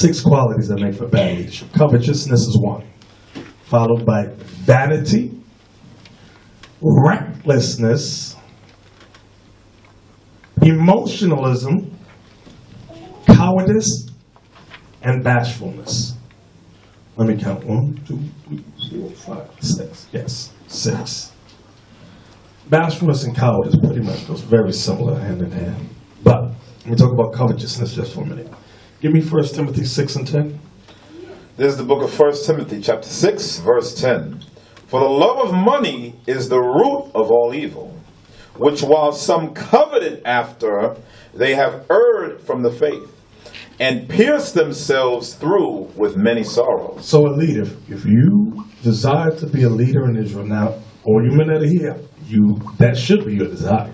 6 qualities that make for bad leadership. Covetousness is one, followed by vanity, recklessness, emotionalism, cowardice, and bashfulness. Let me count. 1, 2, 3, 4, 5, 6. Yes, 6. Bashfulness and cowardice pretty much goes very similar, hand in hand. But let me talk about covetousness just for a minute. Give me 1 Timothy 6 and 10. This is the book of 1 Timothy, chapter 6, verse 10. For the love of money is the root of all evil, which while some coveted after, they have erred from the faith, and pierced themselves through with many sorrows. So a leader, if you desire to be a leader in Israel now, or you men that are here, that should be your desire.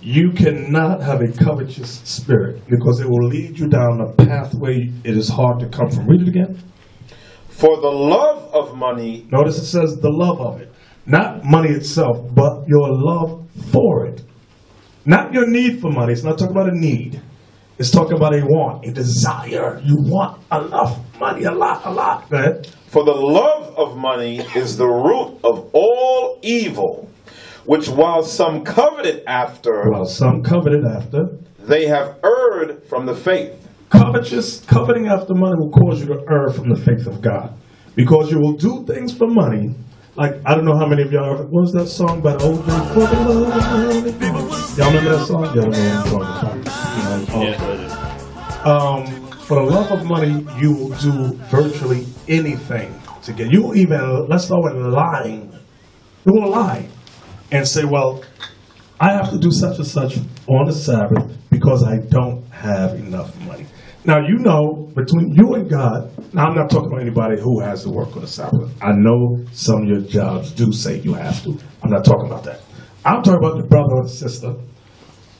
You cannot have a covetous spirit because it will lead you down a pathway it is hard to come from. Read it again. For the love of money. Notice it says the love of it. Not money itself, but your love for it. Not your need for money. It's not talking about a need. It's talking about a want, a desire. You want enough money, a lot. Go ahead. For the love of money is the root of all evil, which while some coveted after, they have erred from the faith. Coveting after money will cause you to err from the faith of God. Because you will do things for money. Like, I don't know how many of y'all, what was that song by the old man? Y'all remember that song? Y'all know what I'm talking about. For the love of money, you will do virtually anything to get. You will even, let's start with lying. You will lie and say, well, I have to do such and such on the Sabbath because I don't have enough money. Now, you know, between you and God, now I'm not talking about anybody who has to work on the Sabbath. I know some of your jobs do say you have to. I'm not talking about that. I'm talking about the brother or sister.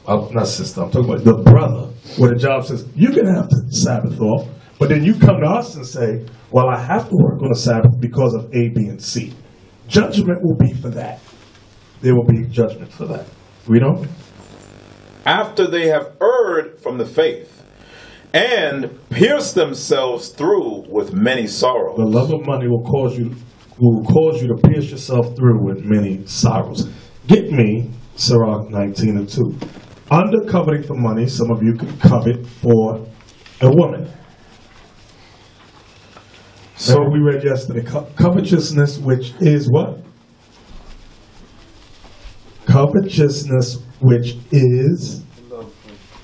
Not sister, I'm talking about the brother where the job says, you can have the Sabbath off, but then you come to us and say, well, I have to work on the Sabbath because of A, B, and C. Judgment will be for that. There will be judgment for that. We don't? After they have erred from the faith, and pierced themselves through with many sorrows. The love of money will cause you to pierce yourself through with many sorrows. Get me Sirach 19 and 2. Under coveting for money, some of you could covet for a woman. So we read yesterday, covetousness, which is what? Covetousness, which is,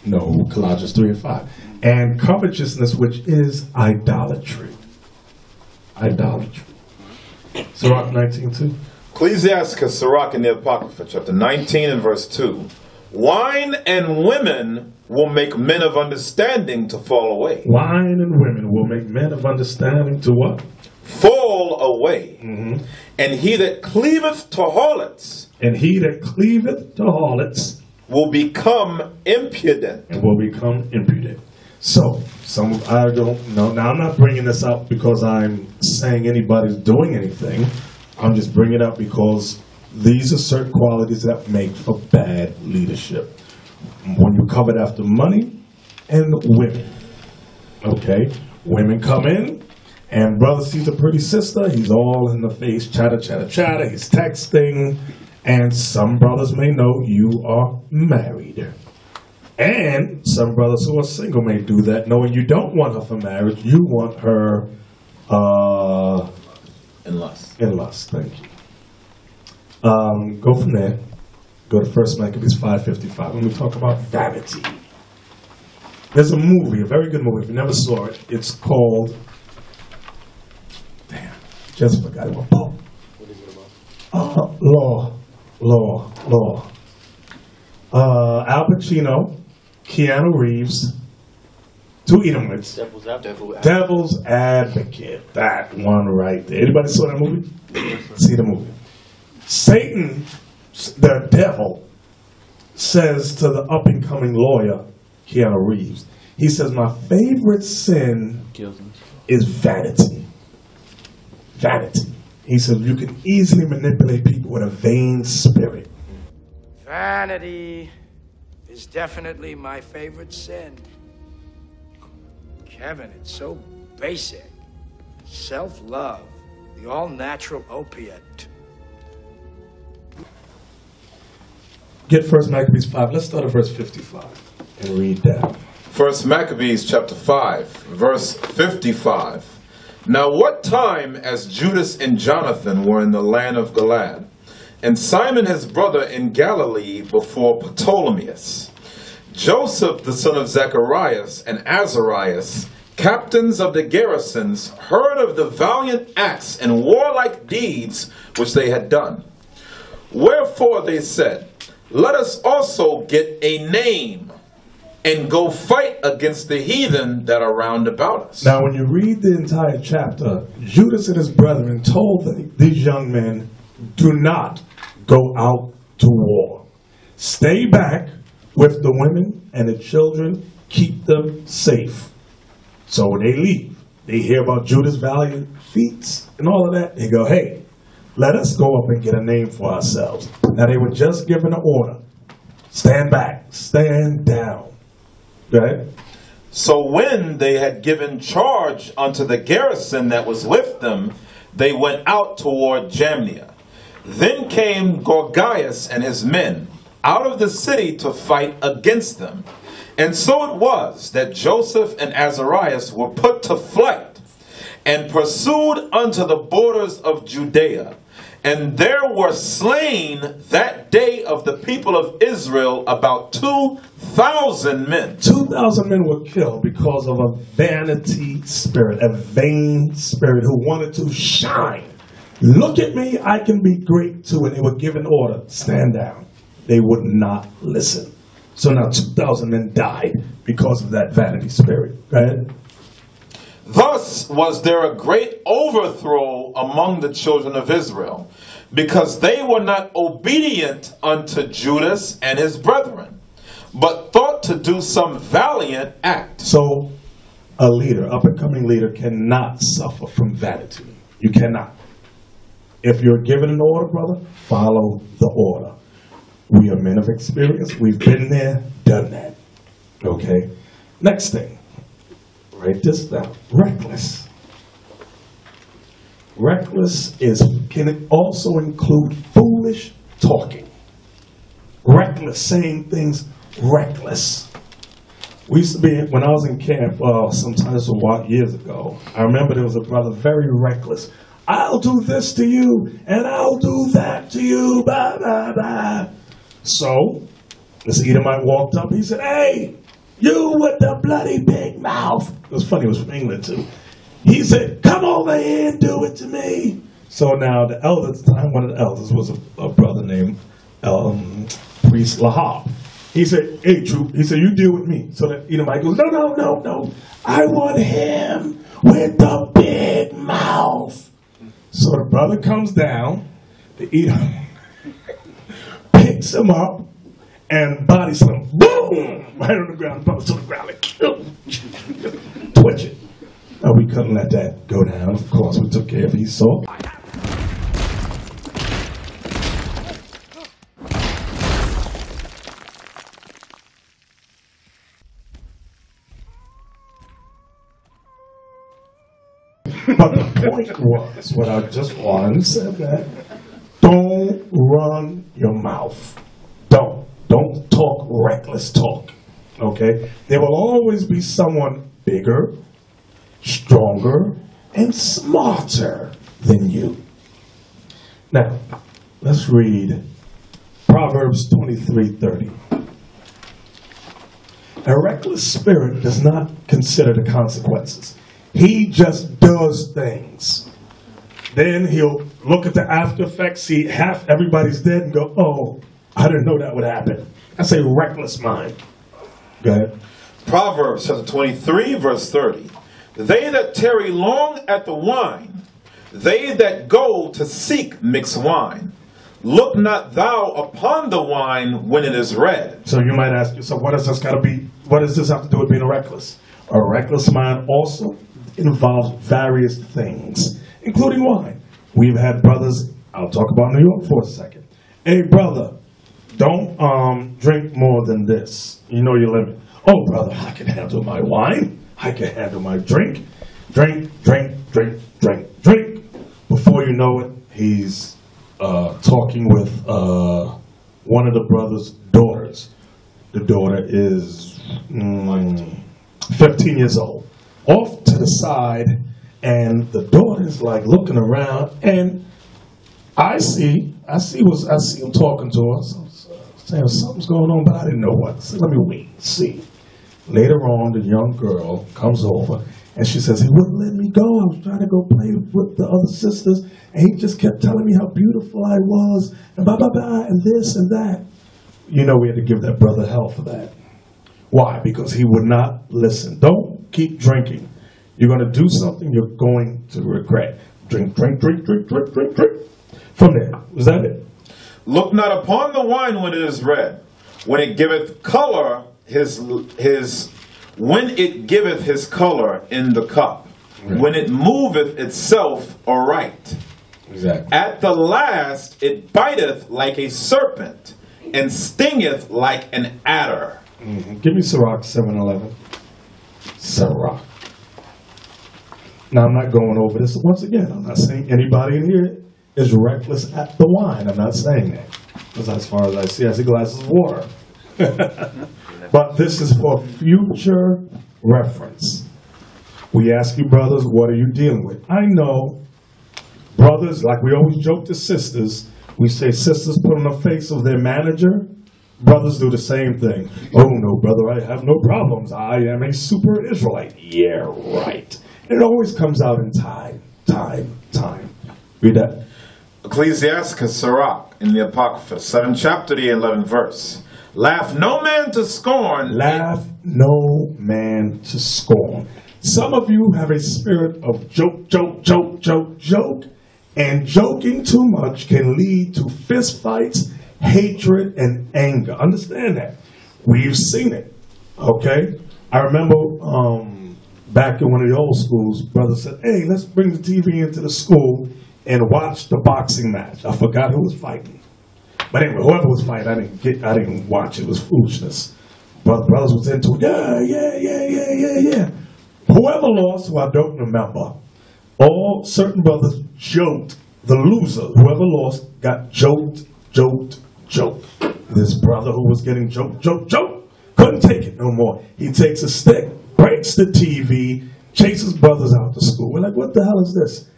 no, Colossians 3 and 5. And covetousness, which is idolatry. Idolatry. Sirach 19:2. Ecclesiasticus, Sirach in the Apocrypha, chapter 19 and verse 2. Wine and women will make men of understanding to fall away. Wine and women will make men of understanding to what? Fall away. Mm-hmm. And he that cleaveth to harlots. And he that cleaveth to harlots. Will become impudent. And will become impudent. So, I don't know. Now, I'm not bringing this up because I'm saying anybody's doing anything. I'm just bringing it up because these are certain qualities that make for bad leadership. When you covet after money and women. Okay? Women come in, and brother sees a pretty sister. He's all in the face, chatter. He's texting. And some brothers may know you are married. And some brothers who are single may do that, knowing you don't want her for marriage. You want her in lust. In lust, thank you. Go from there. Go to 1 Maccabees 5:55. When we talk about vanity. There's a movie, a very good movie. If you never saw it, it's called... Damn, just forgot it. What is it about? Law. Al Pacino, Keanu Reeves, two Edomites. Devil's Advocate. That one right there. Anybody saw that movie? See the movie. Satan, the devil, says to the up-and-coming lawyer, Keanu Reeves, he says, my favorite sin is vanity. Vanity. He says, you can easily manipulate people with a vain spirit. Vanity is definitely my favorite sin. Kevin, it's so basic. Self-love, the all-natural opiate. Get 1 Maccabees 5. Let's start at verse 55 and read that. 1 Maccabees chapter 5, verse 55. Now what time as Judas and Jonathan were in the land of Gilead, and Simon his brother in Galilee before Ptolemaeus, Joseph the son of Zacharias and Azarias, captains of the garrisons, heard of the valiant acts and warlike deeds which they had done. Wherefore they said, let us also get a name, and go fight against the heathen that are round about us. Now, when you read the entire chapter, Judas and his brethren told these young men, do not go out to war. Stay back with the women and the children. Keep them safe. So when they leave, they hear about Judas' valiant feats and all of that. They go, hey, let us go up and get a name for ourselves. Now, they were just given an order. Stand back. Stand down. Go ahead. So when they had given charge unto the garrison that was with them, they went out toward Jamnia. Then came Gorgias and his men out of the city to fight against them. And so it was that Joseph and Azarias were put to flight and pursued unto the borders of Judea. And there were slain that day of the people of Israel about 2,000 men. 2,000 men were killed because of a vanity spirit, a vain spirit who wanted to shine. Look at me, I can be great too. And they were given order, stand down. They would not listen. So now 2,000 men died because of that vanity spirit. Right? Thus was there a great overthrow among the children of Israel, because they were not obedient unto Judas and his brethren, but thought to do some valiant act. So a leader, up-and-coming leader, cannot suffer from vanity. You cannot. If you're given an order, brother, follow the order. We are men of experience. We've been there, done that. Okay? Next thing. Write this down. Reckless. Reckless can also include foolish talking. Reckless, saying things reckless. We used to be, when I was in camp, sometimes a while years ago, I remember there was a brother very reckless. I'll do this to you, and I'll do that to you, blah, blah, blah. So, this Edomite walked up, he said, hey, you with the bloody big mouth. It was funny, it was from England too. He said, come over here and do it to me. So now the elder at the time, one of the elders was a brother named Priest Lahab. He said, hey, Troop, he said, you deal with me. So that Edomite goes, no. I want him with the big mouth. So the brother comes down, the Edomite picks him up, and body slam, boom, right on the ground. The brother's on the ground, like, twitch it. No, we couldn't let that go down. Of course, we took care of Esau. But the point was, what I just wanted to say that, don't run your mouth. Don't talk reckless talk, okay? There will always be someone bigger, stronger, and smarter than you. Now, let's read Proverbs 23:30. A reckless spirit does not consider the consequences. He just does things. Then he'll look at the after effects, see half everybody's dead, and go, oh, I didn't know that would happen. That's a reckless mind. Go ahead. Proverbs chapter 23, verse 30. They that tarry long at the wine, they that go to seek mixed wine, look not thou upon the wine when it is red. So you might ask yourself, what does this have to do with being reckless? A reckless mind also involves various things, including wine. We've had brothers, I'll talk about New York for a second. Hey, brother, don't drink more than this. You know your limit. Oh, brother, I can handle my wine. I can handle my drink. Drink, drink, drink, drink, drink. Before you know it, he's talking with one of the brother's daughters. The daughter is 15 years old. Off to the side, and the daughter's like looking around, and I see him talking to us. Saying something's going on, but I didn't know what. So let me wait and see. Later on, the young girl comes over, and she says, he wouldn't let me go. I was trying to go play with the other sisters, and he just kept telling me how beautiful I was, and blah, blah, blah, and this and that. You know, we had to give that brother hell for that. Why? Because he would not listen. Don't keep drinking. You're going to do something you're going to regret. Drink, drink, drink, drink, drink, drink, drink. From there. Was that it? Look not upon the wine when it is red, when it giveth color when it giveth his color in the cup, right. When it moveth itself aright. Exactly. At the last it biteth like a serpent, and stingeth like an adder. Mm-hmm. Give me Sirach 7:11. Sirach. Now I'm not going over this once again. I'm not saying anybody in here is reckless at the wine. I'm not saying that. Because as far as I see glasses of water. But this is for future reference. We ask you, brothers, what are you dealing with? I know, brothers, like we always joke to sisters, we say sisters put on the face of their manager. Brothers do the same thing. Oh, no, brother, I have no problems. I am a super Israelite. Yeah, right. It always comes out in time. Read that. Ecclesiasticus Sirach in the Apocrypha, 7th chapter, the 11th verse. Laugh no man to scorn. Laugh no man to scorn. Some of you have a spirit of joke, and joking too much can lead to fist fights, hatred, and anger. Understand that. We've seen it. Okay? I remember back in one of the old schools, brother said, hey, let's bring the TV into the school and watch the boxing match. I forgot who was fighting. But anyway, whoever was fighting, I didn't watch it. It was foolishness. But brothers was into it. Yeah. Whoever lost, who I don't remember, all certain brothers joked the loser. Whoever lost got joked. This brother who was getting joked, couldn't take it no more. He takes a stick, breaks the TV, chases brothers out the school. We're like, what the hell is this?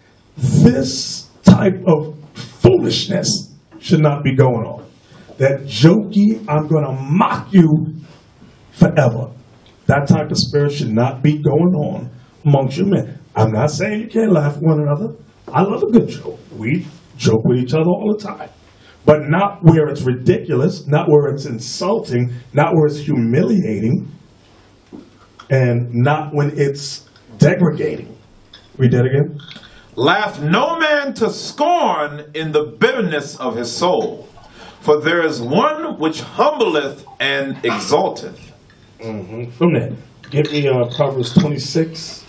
This type of foolishness should not be going on. That jokey, I'm going to mock you forever. That type of spirit should not be going on amongst you men. I'm not saying you can't laugh at one another. I love a good joke. We joke with each other all the time. But not where it's ridiculous, not where it's insulting, not where it's humiliating, and not when it's degrading. Read that again. Laugh no man to scorn in the bitterness of his soul, for there is one which humbleth and exalteth. Mm-hmm. From that, give me Proverbs 26,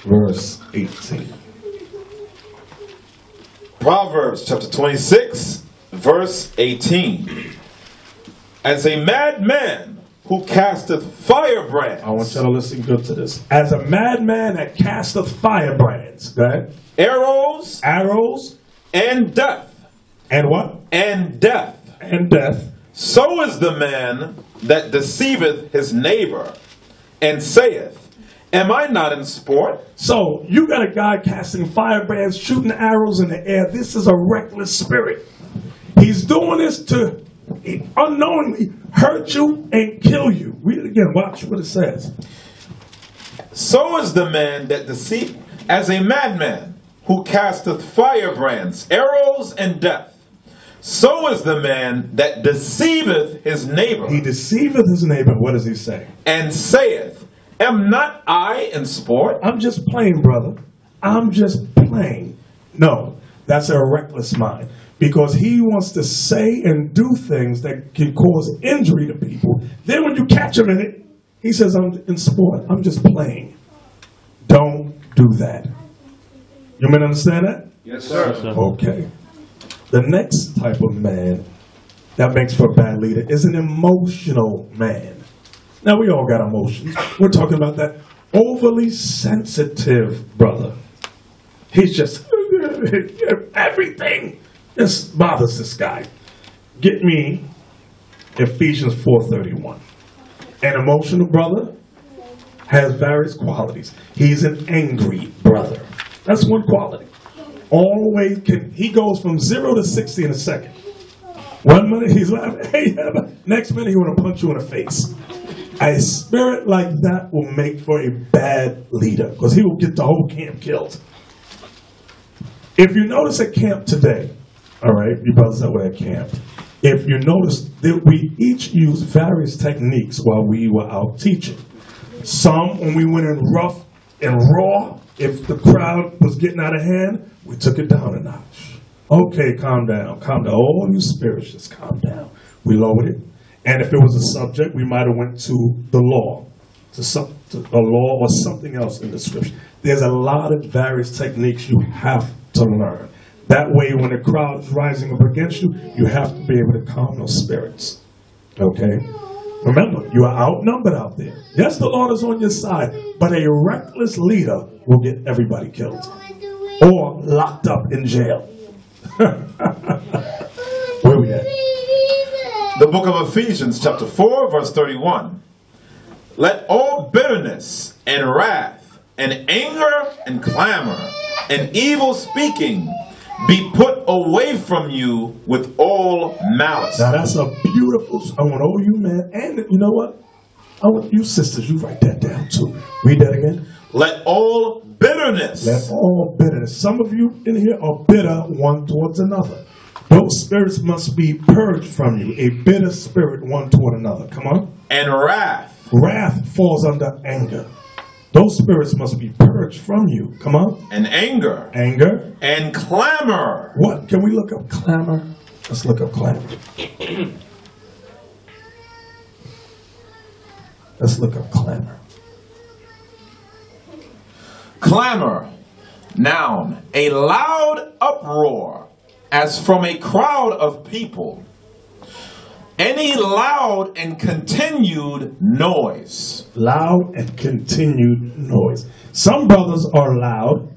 verse 18. Proverbs chapter 26, verse 18. As a madman who casteth firebrands. I want you to listen good to this. As a madman that casteth firebrands. Go ahead. Arrows. And death. And what? And death. And death. So is the man that deceiveth his neighbor, and saith, am I not in sport? So, you got a guy casting firebrands, shooting arrows in the air. This is a reckless spirit. He's doing this to unknowingly hurt you and kill you. Read it again. Watch what it says. So is the man that deceiveth, as a madman who casteth firebrands, arrows, and death. So is the man that deceiveth his neighbor. He deceiveth his neighbor. What does he say? And saith, am not I in sport? I'm just playing, brother. I'm just playing. No, that's a reckless mind. Because he wants to say and do things that can cause injury to people. Then when you catch him in it, he says, I'm in sport. I'm just playing. Don't do that. You may understand that? Yes, sir. Okay. The next type of man that makes for a bad leader is an emotional man. Now, we all got emotions. We're talking about that overly sensitive brother. He's just, everything just bothers this guy. Get me Ephesians 4:31. An emotional brother has various qualities. He's an angry brother. That's one quality. Always he goes from 0 to 60 in a second. 1 minute he's laughing, hey, next minute he want to punch you in the face. A spirit like that will make for a bad leader because he will get the whole camp killed. If you notice at camp today, all right, you brothers that were at camp, if you notice that we each used various techniques while we were out teaching. Some, when we went in rough and raw, if the crowd was getting out of hand, we took it down a notch. Okay, calm down, calm down. All you spirits, just calm down. We lowered it. And if it was a subject, we might have went to the law, to a law or something else in the scripture. There's a lot of various techniques you have to learn. That way, when the crowd is rising up against you, you have to be able to calm those spirits. Okay? Remember, you are outnumbered out there. Yes, the Lord is on your side, but a reckless leader will get everybody killed or locked up in jail. Where we at? The book of Ephesians, chapter 4, verse 31. Let all bitterness and wrath and anger and clamor and evil speaking be put away from you with all malice. Now that's a beautiful, I want all you men, and you know what? I want you sisters, you write that down too. Read that again. Let all bitterness. Let all bitterness. Some of you in here are bitter one towards another. Those spirits must be purged from you. A bitter spirit one toward another. Come on. And wrath. Wrath falls under anger. Those spirits must be purged from you. Come on. And anger. Anger. And clamor. What? Can we look up clamor? Let's look up clamor. Let's look up clamor. Clamor. Noun. A loud uproar as from a crowd of people. Any loud and continued noise. Loud and continued noise. Some brothers are loud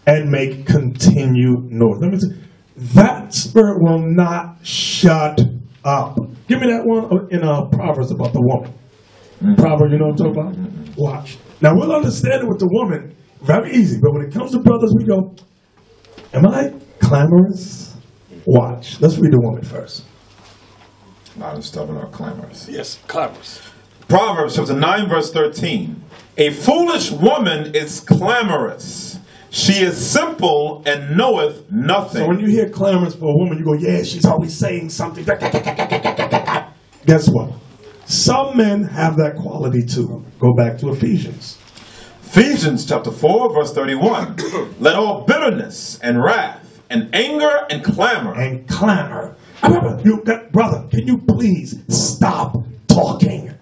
and make continued noise. Let me tell you, that spirit will not shut up. Give me that one in Proverbs about the woman. Proverbs, you know what I'm talking about? Watch. Now we'll understand it with the woman very easy, but when it comes to brothers, we go, am I clamorous? Watch. Let's read the woman first. Loud and stubborn or clamorous. Yes, clamorous. Proverbs chapter 9 verse 13. A foolish woman is clamorous. She is simple and knoweth nothing. So when you hear clamorous for a woman, you go, yeah, she's always saying something. Guess what? Some men have that quality too. Go back to Ephesians. Ephesians chapter 4 verse 31. Let all bitterness and wrath and anger and clamor. And clamor. Brother, can you please stop talking?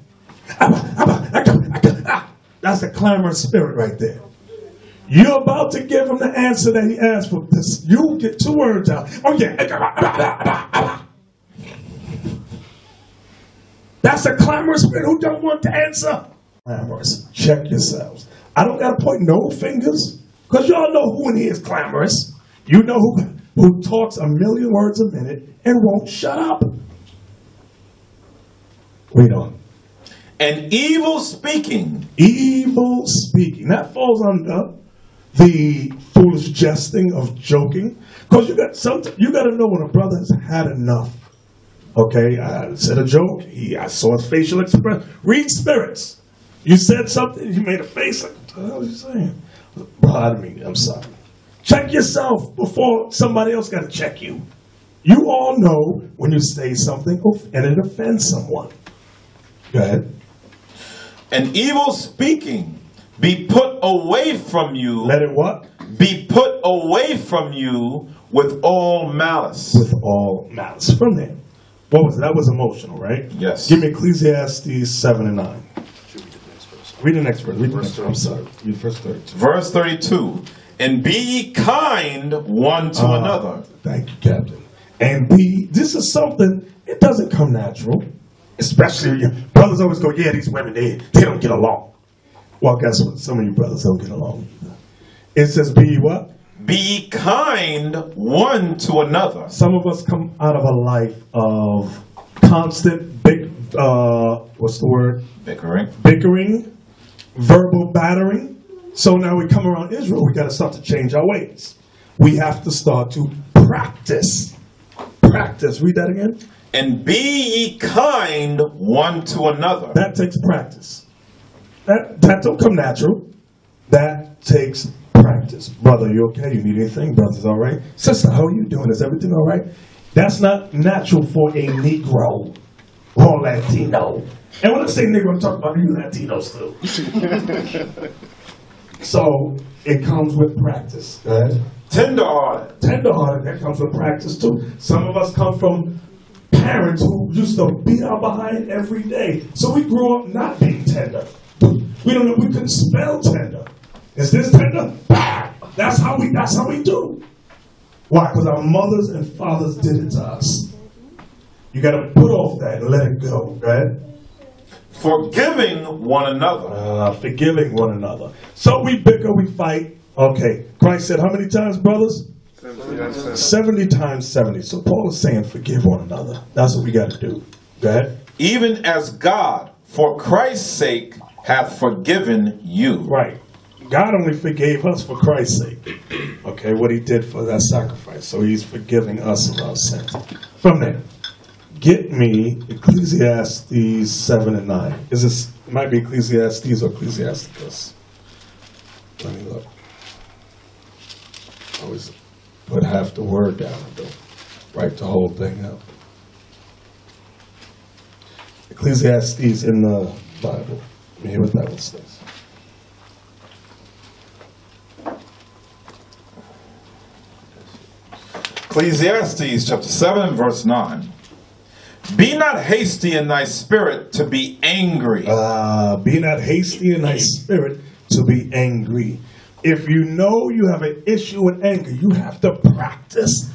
That's a clamorous spirit right there. You're about to give him the answer that he asked for. This, you get 2 words out. Oh yeah. That's a clamorous spirit who don't want to answer. Clamorous. Check yourselves. I don't got to point no fingers because y'all know who in here is clamorous. You know who talks 1,000,000 words a minute and won't shut up. Read on. And evil speaking. Evil speaking. That falls under the foolish jesting of joking. Because you got to know when a brother has had enough. Okay, I said a joke. I saw his facial expression. Read spirits. You said something. You made a face. Like, what the hell are you saying? I'm sorry. Check yourself before somebody else got to check you. You all know when you say something and it offends someone. Go ahead. And evil speaking be put away from you. Let it what? Be put away from you with all malice. With all malice. From there. What was it? That was emotional, right? Yes. Give me Ecclesiastes 7 and 9. Read the next verse. Read the next verse. I'm sorry. Read verse 32. Verse 32. And be ye kind one to another. Thank you, Captain. And this is something, it doesn't come natural. Especially, brothers always go, yeah, these women, they don't get along. Well, guess what? Some of you brothers don't get along either. It says, be ye what? Be kind one to another. Some of us come out of a life of constant, what's the word? Bickering, verbal battering. So now we come around Israel, we got to start to change our ways. We have to start to practice. Practice. Read that again. And be ye kind one to another. That takes practice. That don't come natural. That takes practice. Brother, you okay? You need anything? Brother's all right? Sister, how are you doing? Is everything all right? That's not natural for a Negro or Latino. And when I say Negro, I'm talking about you Latinos too. So it comes with practice. Go ahead. Tenderhearted. Tenderhearted, that comes with practice too. Some of us come from parents who used to beat our behind every day. So we grew up not being tender. We couldn't spell tender. Is this tender? Bah! That's how we do. Why? Because our mothers and fathers did it to us. You got to put off that and let it go. Go ahead. Forgiving one another. Forgiving one another. So we bicker, we fight. Okay. Christ said how many times, brothers? 70 times 70. So Paul is saying forgive one another. That's what we got to do. Go ahead. Even as God, for Christ's sake, hath forgiven you. Right. God only forgave us for Christ's sake. Okay, what he did for that sacrifice. So he's forgiving us of our sins. From there, get me Ecclesiastes 7 and 9. It might be Ecclesiastes or Ecclesiasticus. Let me look. Always put half the word down and don't write the whole thing up. Ecclesiastes in the Bible. Let me hear what that one says. Ecclesiastes chapter 7 verse 9. Be not hasty in thy spirit to be angry. Be not hasty in thy spirit to be angry. If you know you have an issue with anger, you have to practice.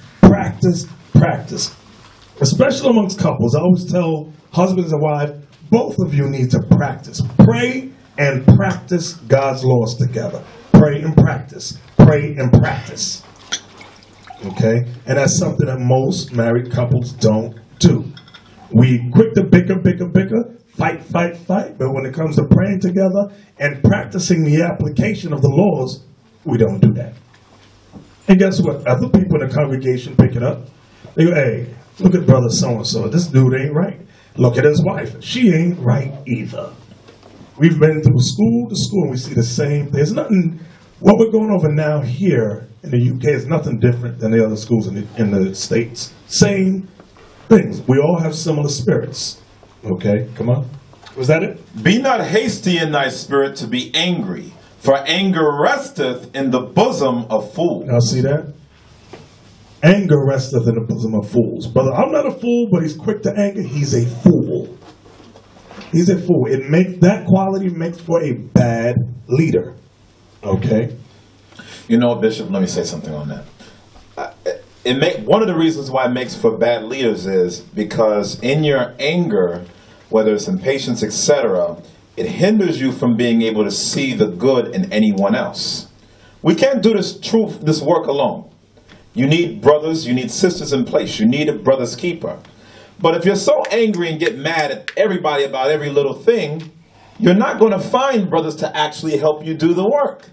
Especially amongst couples. I always tell husbands and wives, both of you need to practice. Pray and practice God's laws together. Pray and practice. Pray and practice. Okay? And that's something that most married couples don't do. We quick to bicker, fight. But when it comes to praying together and practicing the application of the laws, we don't do that. And guess what? Other people in the congregation pick it up. They go, hey, look at brother so-and-so. This dude ain't right. Look at his wife. She ain't right either. We've been through school to school and we see the same. There's nothing, what we're going over now here in the UK is nothing different than the other schools in the States. Same things. We all have similar spirits. Okay, come on. Was that it? Be not hasty in thy spirit to be angry, for anger resteth in the bosom of fools. Now see that? Anger resteth in the bosom of fools. Brother, I'm not a fool, but he's quick to anger. He's a fool. He's a fool. That quality makes for a bad leader. Okay? You know, Bishop, let me say something on that. One of the reasons why it makes for bad leaders is because in your anger, whether it's impatience, etc., it hinders you from being able to see the good in anyone else. We can't do this work alone. You need brothers, you need sisters in place. You need a brother's keeper. But if you're so angry and get mad at everybody about every little thing, you're not going to find brothers to actually help you do the work.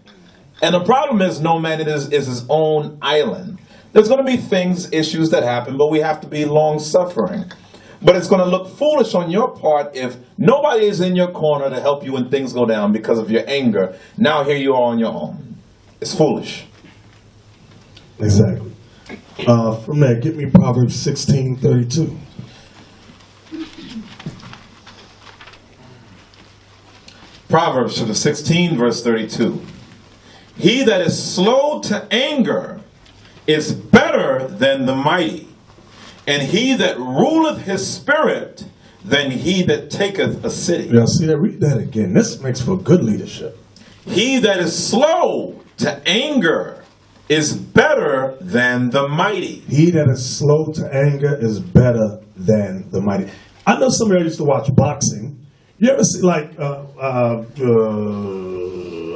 And the problem is no man is his own island. There's going to be issues that happen, but we have to be long-suffering. But it's going to look foolish on your part if nobody is in your corner to help you when things go down because of your anger. Now here you are on your own. It's foolish. Exactly. From there, get me Proverbs 16:32. Proverbs chapter 16, verse 32. He that is slow to anger is better than the mighty, and he that ruleth his spirit than he that taketh a city. Y'all see that? Read that again. This makes for good leadership. He that is slow to anger is better than the mighty. He that is slow to anger is better than the mighty. I know some of you used to watch boxing. You ever see like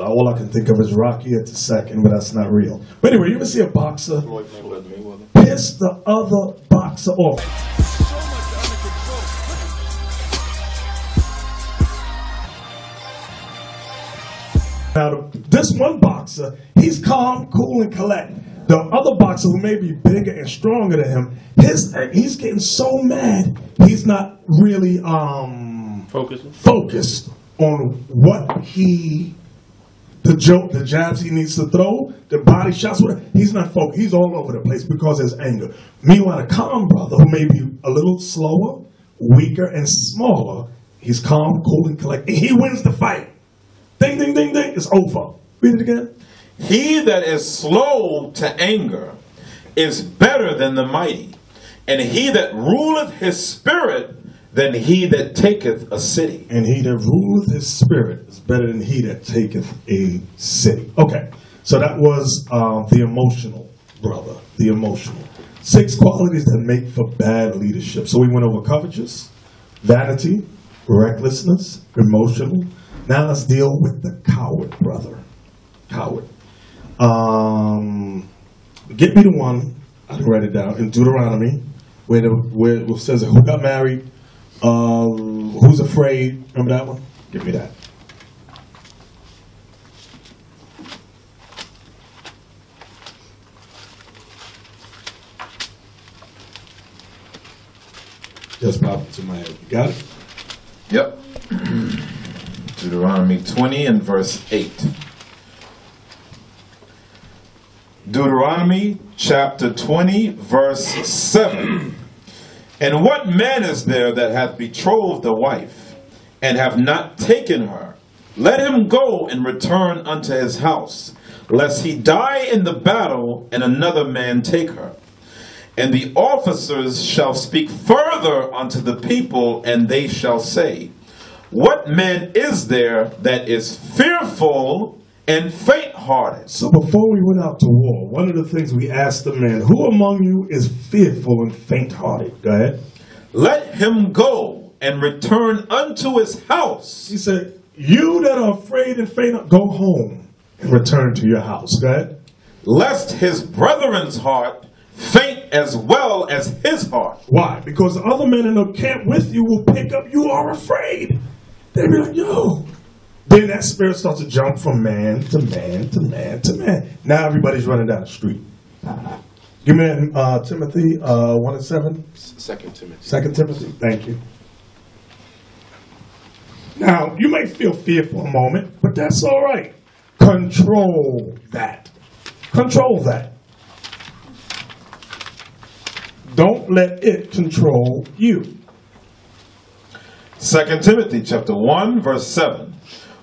All I can think of is Rocky at the second, but that's not real. But anyway, you ever see a boxer piss the other boxer off? Now, this one boxer, he's calm, cool, and collect. The other boxer, who may be bigger and stronger than him, he's getting so mad, he's not really focused on what the jabs he needs to throw, the body shots, whatever. He's not focused. He's all over the place because of his anger. Meanwhile, a calm brother, who may be a little slower, weaker, and smaller, he's calm, cool, and collect, and he wins the fight. Ding, ding, ding, ding, it's over. Read it again. He that is slow to anger is better than the mighty, and he that ruleth his spirit than he that taketh a city. And he that ruleth his spirit is better than he that taketh a city. Okay, so that was the emotional brother, the emotional. 6 qualities that make for bad leadership. So we went over covetous, vanity, recklessness, emotional. Now let's deal with the coward brother. Coward. Get me the one, I can write it down, in Deuteronomy, where it says who got married, who's afraid. Remember that one? Give me that. Just popped into my head. You got it? Yep. Deuteronomy 20 and verse 8. Deuteronomy chapter 20 verse 7. And what man is there that hath betrothed a wife, and have not taken her? Let him go and return unto his house, lest he die in the battle, and another man take her. And the officers shall speak further unto the people, and they shall say, what man is there that is fearful and faint-hearted? So before we went out to war, one of the things we asked the men, who among you is fearful and faint-hearted? Go ahead. Let him go and return unto his house. He said, you that are afraid and faint, go home and return to your house. Go ahead. Lest his brethren's heart faint as well as his heart. Why? Because the other men in the camp with you will pick up, you are afraid. They'll be like, yo. Then that spirit starts to jump from man to man to man to man. Now everybody's running down the street. Give me Timothy 1 and 7. 2 Timothy. 2 Timothy. Thank you. Now, you may feel fear for a moment, but that's all right. Control that. Control that. Don't let it control you. 2 Timothy chapter 1 verse 7.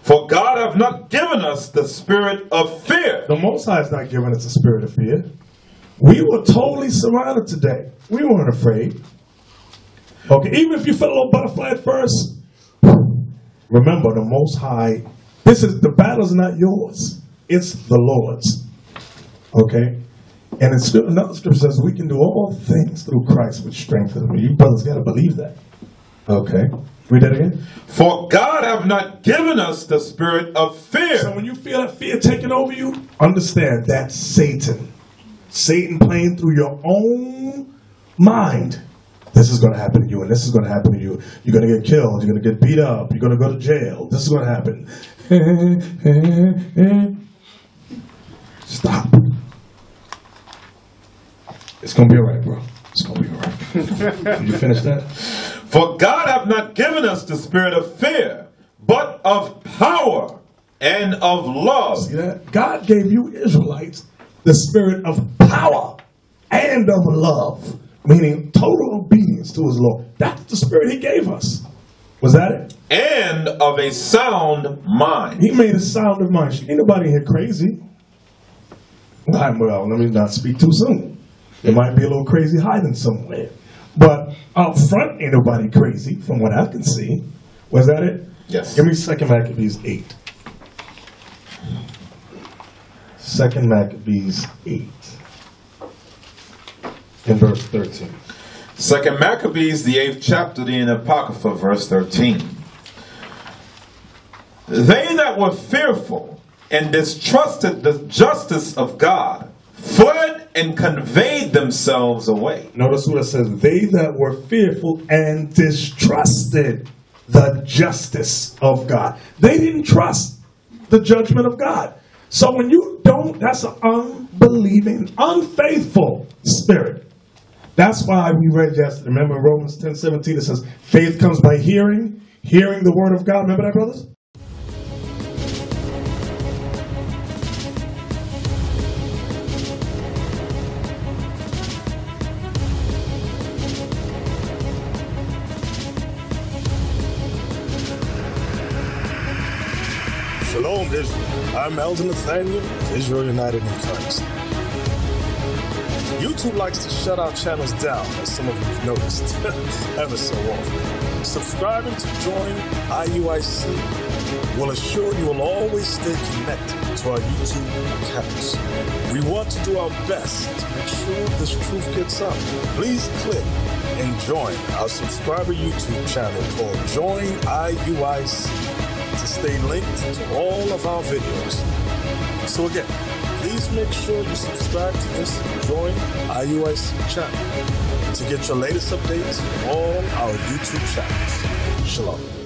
For God hath not given us the spirit of fear. The Most High has not given us a spirit of fear. We were totally surrounded today. We weren't afraid. Okay, even if you felt a little butterfly at first, remember the Most High, the battle's not yours. It's the Lord's. Okay? And another scripture says we can do all things through Christ which strengthens me. You brothers got to believe that. Okay? Read that again. For God hath not given us the spirit of fear. So when you feel that fear taking over you, understand that's Satan. Satan playing through your own mind. This is going to happen to you, and this is going to happen to you. You're going to get killed. You're going to get beat up. You're going to go to jail. This is going to happen. Stop. It's going to be all right, bro. It's going to be all right. Did you finish that? For God hath not given us the spirit of fear, but of power and of love. See that? God gave you Israelites the spirit of power and of love, meaning total obedience to his law. That's the spirit he gave us. Was that it? And of a sound mind. He made a sound of mind. Ain't nobody here crazy. Well, let me not speak too soon. There might be a little crazy hiding somewhere. But out front, ain't nobody crazy, from what I can see. Was that it? Yes. Give me 2 Maccabees 8. 2 Maccabees 8. In verse 13. 2 Maccabees, the 8th chapter, the Apocrypha, verse 13. They that were fearful and distrusted the justice of God, fled and conveyed themselves away. Notice what it says, they that were fearful and distrusted the justice of God. They didn't trust the judgment of God. So when you don't, that's an unbelieving, unfaithful spirit. That's why we read yesterday. Remember in Romans 10:17 it says, faith comes by hearing, hearing the word of God. Remember that, brothers? Shalom, Israel. I'm Elder Nathaniel of Israel United in Christ. YouTube likes to shut our channels down, as some of you have noticed, ever so often. Subscribing to join IUIC will assure you will always stay connected to our YouTube accounts. We want to do our best to make sure this truth gets out. Please click and join our subscriber YouTube channel called Join IUIC to stay linked to all of our videos. So again, please make sure you subscribe to this Join IUIC channel to get your latest updates from all our YouTube channels. Shalom.